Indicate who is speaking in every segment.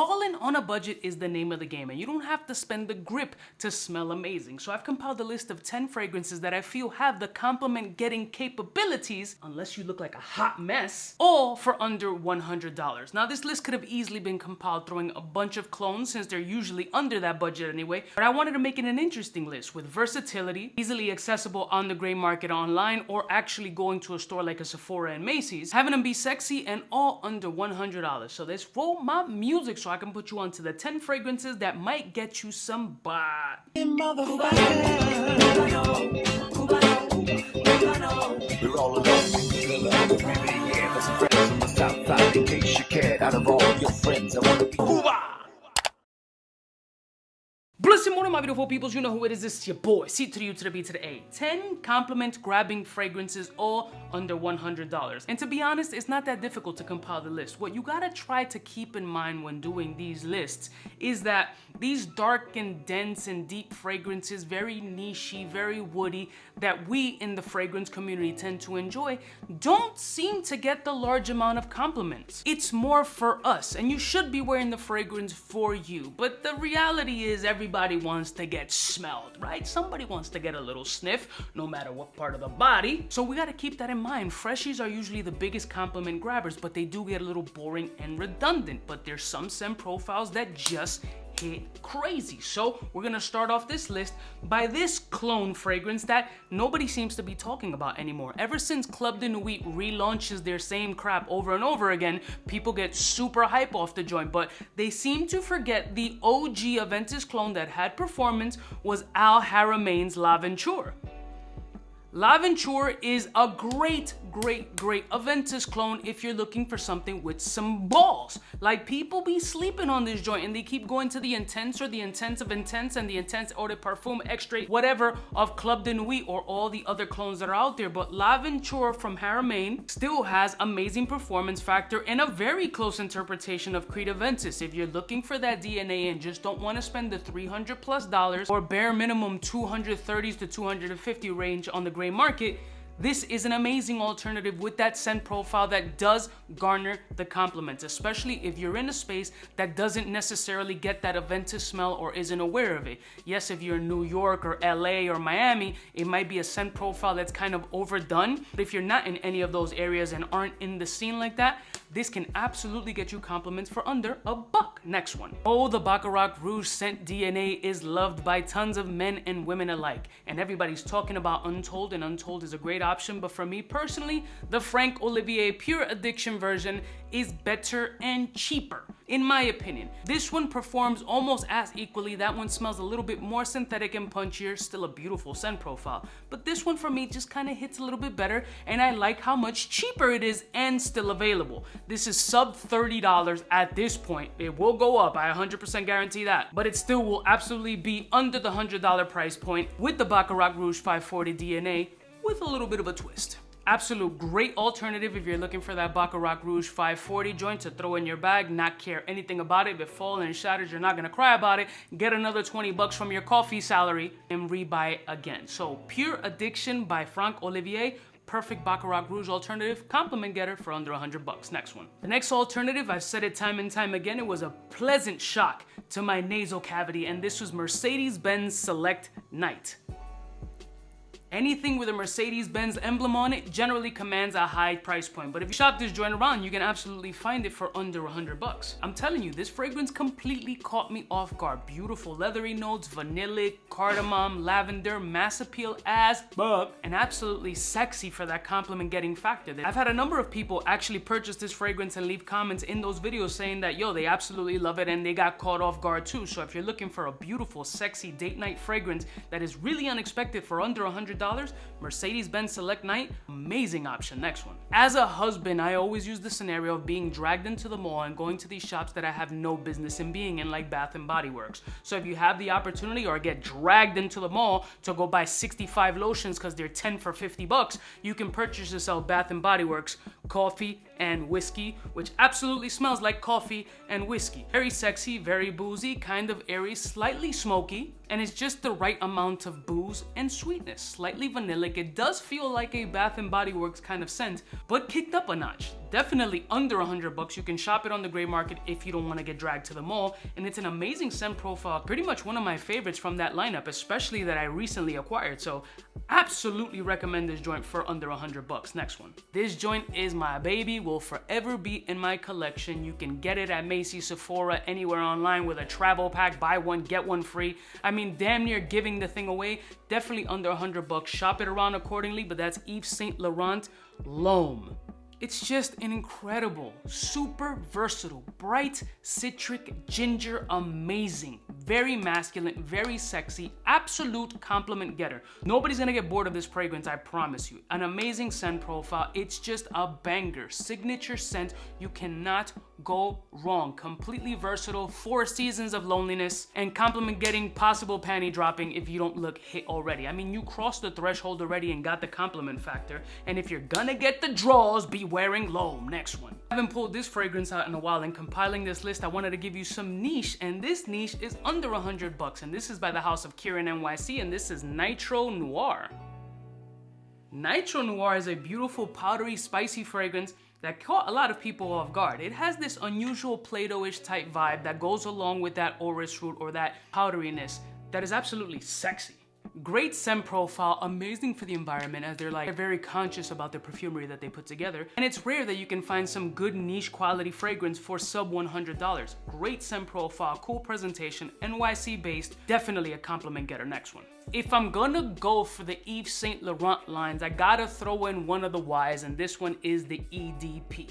Speaker 1: Falling on a budget is the name of the game, and you don't have to spend the grip to smell amazing. So I've compiled a list of 10 fragrances that I feel have the compliment getting capabilities, unless you look like a hot mess, all for under $100. Now this list could have easily been compiled throwing a bunch of clones since they're usually under that budget anyway, but I wanted to make it an interesting list with versatility, easily accessible on the gray market online or actually going to a store like a Sephora and Macy's, having them be sexy and all under $100. So let's roll my music so I can put you onto the 10 fragrances that might get you some bot.
Speaker 2: We're all alone, yeah, for some friends from the south side. In case you cared, out of all your friends, I wanna be Cuba.
Speaker 1: Blessed morning, my beautiful peoples. You know who it is. It's your boy, C to the U to the B to the A. 10 compliment grabbing fragrances, all under $100. And to be honest, it's not that difficult to compile the list. What you gotta try to keep in mind when doing these lists is that these dark and dense and deep fragrances, very nichey, very woody, that we in the fragrance community tend to enjoy, don't seem to get the large amount of compliments. It's more for us, and you should be wearing the fragrance for you. But the reality is everybody wants to get smelled, right? Somebody wants to get a little sniff, no matter what part of the body. So we gotta keep that in mind. Freshies are usually the biggest compliment grabbers, but they do get a little boring and redundant. But there's some scent profiles that just hit crazy. So we're gonna start off this list by this clone fragrance that nobody seems to be talking about anymore. Ever since Club de Nuit relaunches their same crap over and over again, people get super hype off the joint, but they seem to forget the OG Aventus clone that had performance was Al Haramain's Laventure. Laventure is a great Aventus clone if you're looking for something with some balls. Like, people be sleeping on this joint and they keep going to the Intense or the Intense of Intense and the Intense Eau de Parfum Extra, whatever, of Club de Nuit or all the other clones that are out there. But Laventure from Haramain still has amazing performance factor and a very close interpretation of Creed Aventus. If you're looking for that DNA and just don't want to spend the $300+ or bare minimum 230s to 250 range on the gray market, this is an amazing alternative with that scent profile that does garner the compliments, especially if you're in a space that doesn't necessarily get that Aventus smell or isn't aware of it. Yes, if you're in New York or LA or Miami, it might be a scent profile that's kind of overdone. But if you're not in any of those areas and aren't in the scene like that, this can absolutely get you compliments for under $1. Next one. Oh, the Baccarat Rouge scent DNA is loved by tons of men and women alike. And everybody's talking about Untold, and Untold is a great option. But for me personally, the Frank Olivier Pure Addiction version is better and cheaper, in my opinion. This one performs almost as equally. That one smells a little bit more synthetic and punchier, still a beautiful scent profile. But this one for me just kind of hits a little bit better, and I like how much cheaper it is and still available. This is sub $30 at this point. It will go up, I 100% guarantee that. But it still will absolutely be under the $100 price point with the Baccarat Rouge 540 DNA with a little bit of a twist. Absolute great alternative if you're looking for that Baccarat Rouge 540 joint to throw in your bag, not care anything about it. If it falls and shatters, you're not gonna cry about it. Get another $20 from your coffee salary and rebuy it again. So Pure Addiction by Frank Olivier, perfect Baccarat Rouge alternative, compliment getter for under $100. Next one. The next alternative, I've said it time and time again, it was a pleasant shock to my nasal cavity, and this was Mercedes-Benz Select Night. Anything with a Mercedes-Benz emblem on it generally commands a high price point. But if you shop this joint around, you can absolutely find it for under $100. I'm telling you, this fragrance completely caught me off guard. Beautiful leathery notes, vanillic, cardamom, lavender, mass appeal as fuck, and absolutely sexy for that compliment getting factor. I've had a number of people actually purchase this fragrance and leave comments in those videos saying that, yo, they absolutely love it and they got caught off guard too. So if you're looking for a beautiful, sexy date night fragrance that is really unexpected for under $100, Mercedes-Benz Select Night, amazing option. Next one. As a husband, I always use the scenario of being dragged into the mall and going to these shops that I have no business in being in, like Bath & Body Works. So if you have the opportunity or get dragged into the mall to go buy 65 lotions because they're 10 for $50, you can purchase yourself Bath & Body Works coffee and whiskey, which absolutely smells like coffee and whiskey. Very sexy, very boozy, kind of airy, slightly smoky, and it's just the right amount of booze and sweetness. Slightly vanillic. It does feel like a Bath & Body Works kind of scent, but kicked up a notch. Definitely under $100. You can shop it on the gray market if you don't want to get dragged to the mall. And it's an amazing scent profile. Pretty much one of my favorites from that lineup, especially that I recently acquired. So absolutely recommend this joint for under $100. Next one. This joint is my baby, will forever be in my collection. You can get it at Macy's, Sephora, anywhere online with a travel pack, buy one, get one free. I mean, damn near giving the thing away. Definitely under $100. Shop it around accordingly, but that's Yves Saint Laurent Lhomme. It's just an incredible, super versatile, bright, citric, ginger, amazing, very masculine, very sexy, absolute compliment getter. Nobody's gonna get bored of this fragrance, I promise you. An amazing scent profile. It's just a banger, signature scent. You cannot go wrong. Completely versatile, 4 seasons of loneliness, and compliment getting, possible panty dropping if you don't look hit already. I mean, you crossed the threshold already and got the compliment factor. And if you're gonna get the draws, be wearing Lhomme. Next one. I haven't pulled this fragrance out in a while, and compiling this list, I wanted to give you some niche, and this niche is under $100, and this is by the house of Kieran NYC, and this is Nitro Noir. Nitro Noir is a beautiful, powdery, spicy fragrance that caught a lot of people off guard. It has this unusual Play-Doh-ish type vibe that goes along with that orris root or that powderiness that is absolutely sexy. Great scent profile, amazing for the environment, as they're very conscious about the perfumery that they put together. And it's rare that you can find some good niche quality fragrance for sub $100. Great scent profile, cool presentation, NYC based, definitely a compliment getter. Next one. If I'm gonna go for the Yves Saint Laurent lines, I gotta throw in one of the Ys, and this one is the EDP.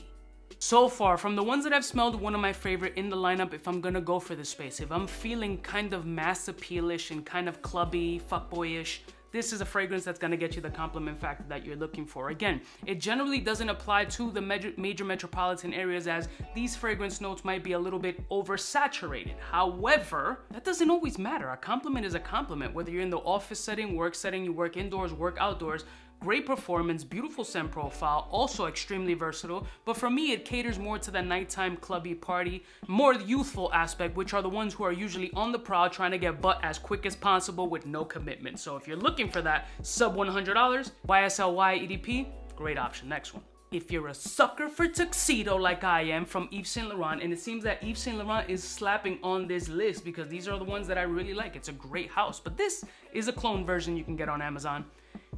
Speaker 1: So far, from the ones that I've smelled, one of my favorite in the lineup if I'm gonna go for this space. If I'm feeling kind of mass appeal-ish and kind of clubby, fuckboyish, this is a fragrance that's gonna get you the compliment factor that you're looking for. Again, it generally doesn't apply to the major metropolitan areas, as these fragrance notes might be a little bit oversaturated. However, that doesn't always matter. A compliment is a compliment, whether you're in the office setting, you work indoors, work outdoors. Great performance, beautiful scent profile, also extremely versatile, but for me it caters more to the nighttime clubby party, more youthful aspect, which are the ones who are usually on the prowl trying to get butt as quick as possible with no commitment. So if you're looking for that sub $100, YSL EDP, great option. Next one. If you're a sucker for tuxedo like I am, from Yves Saint Laurent, and it seems that Yves Saint Laurent is slapping on this list because these are the ones that I really like. It's a great house, but this is a clone version you can get on Amazon,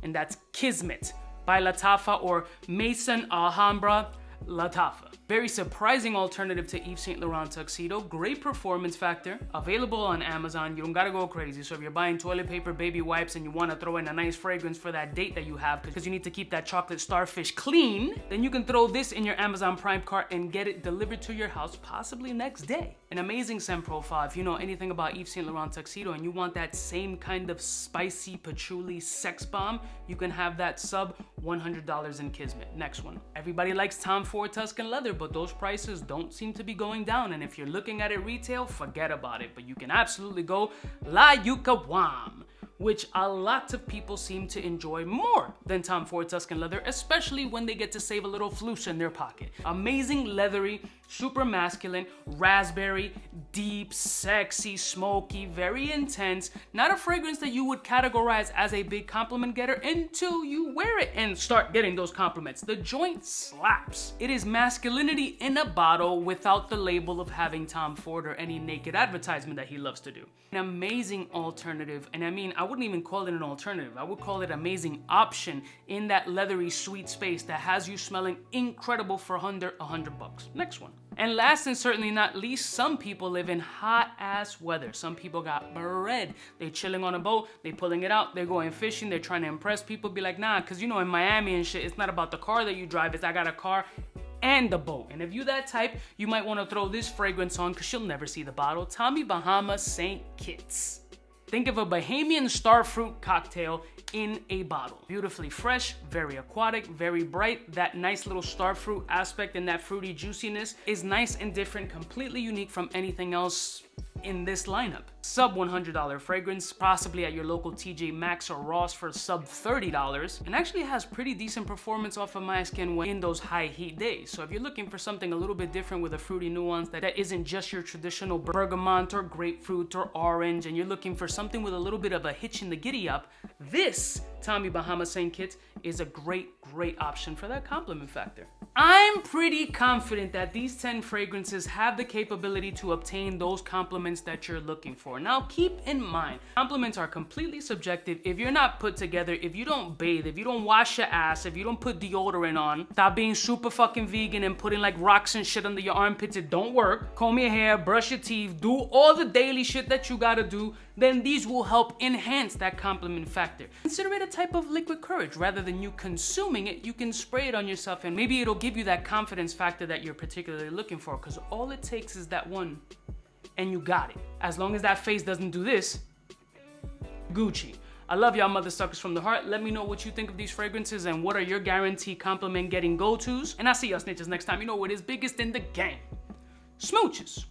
Speaker 1: and that's Kismet by Lattafa, or Maison Alhambra Lattafa. Very surprising alternative to Yves Saint Laurent tuxedo. Great performance factor. Available on Amazon. You don't gotta go crazy. So if you're buying toilet paper, baby wipes, and you wanna throw in a nice fragrance for that date that you have, because you need to keep that chocolate starfish clean, then you can throw this in your Amazon Prime cart and get it delivered to your house, possibly next day. An amazing scent profile. If you know anything about Yves Saint Laurent tuxedo and you want that same kind of spicy patchouli sex bomb, you can have that sub $100 in Kismet. Next one. Everybody likes Tom Ford Tuscan Leather, but those prices don't seem to be going down, and if you're looking at it retail, forget about it. But you can absolutely go La Yucca Wham, which a lot of people seem to enjoy more than Tom Ford Tuscan Leather, especially when they get to save a little floosh in their pocket. Amazing, leathery, super masculine, raspberry, deep, sexy, smoky, very intense. Not a fragrance that you would categorize as a big compliment getter until you wear it and start getting those compliments. The joint slaps. It is masculinity in a bottle without the label of having Tom Ford or any naked advertisement that he loves to do. An amazing alternative, and I mean, I wouldn't even call it an alternative. I would call it amazing option in that leathery, sweet space that has you smelling incredible for under $100. Next one. And last and certainly not least, some people live in hot ass weather. Some people got bread. They chilling on a boat, they pulling it out, they're going fishing, they're trying to impress people. Be like, nah, cause you know in Miami and shit, it's not about the car that you drive, it's I got a car and the boat. And if you that type, you might want to throw this fragrance on, cause you'll never see the bottle. Tommy Bahama St. Kitts. Think of a Bahamian starfruit cocktail in a bottle. Beautifully fresh, very aquatic, very bright. That nice little starfruit aspect and that fruity juiciness is nice and different, completely unique from anything else in this lineup. sub $100 fragrance, possibly at your local TJ Maxx or Ross for sub $30, and actually has pretty decent performance off of my skin when in those high heat days. So if you're looking for something a little bit different with a fruity nuance that isn't just your traditional bergamot or grapefruit or orange, and you're looking for something with a little bit of a hitch in the giddy up, this Tommy Bahama Saint kit is a great option for that compliment factor. I'm pretty confident that these 10 fragrances have the capability to obtain those compliments that you're looking for. Now keep in mind, compliments are completely subjective. If you're not put together, if you don't bathe, if you don't wash your ass, if you don't put deodorant on, stop being super fucking vegan and putting like rocks and shit under your armpits, it don't work. Comb your hair, brush your teeth, do all the daily shit that you gotta do, then these will help enhance that compliment factor. Consider it a type of liquid courage. Rather than you consuming it, you can spray it on yourself and maybe it'll give you that confidence factor that you're particularly looking for, because all it takes is that one and you got it. As long as that face doesn't do this, Gucci. I love y'all mother suckers from the heart. Let me know what you think of these fragrances and what are your guaranteed compliment getting go-tos. And I'll see y'all snitches next time. You know what is biggest in the game. Smooches.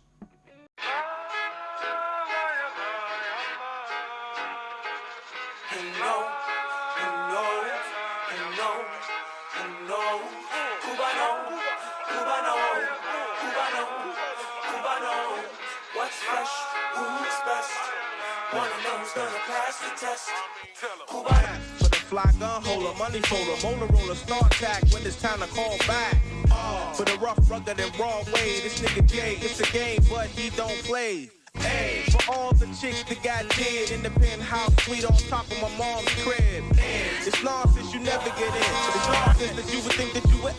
Speaker 3: What's fresh? Who's best? One of them's gonna pass the test. Cubaknow.
Speaker 4: For the fly gun holder, money folder, molar roller, start tag when it's time to call back. For the rough, rugged, and raw way, this nigga Jay, it's a game, but he don't play. Hey, for all the chicks that got dead in the penthouse suite on top of my mom's crib. It's nonsense you never get in. It's nonsense that you would think that you would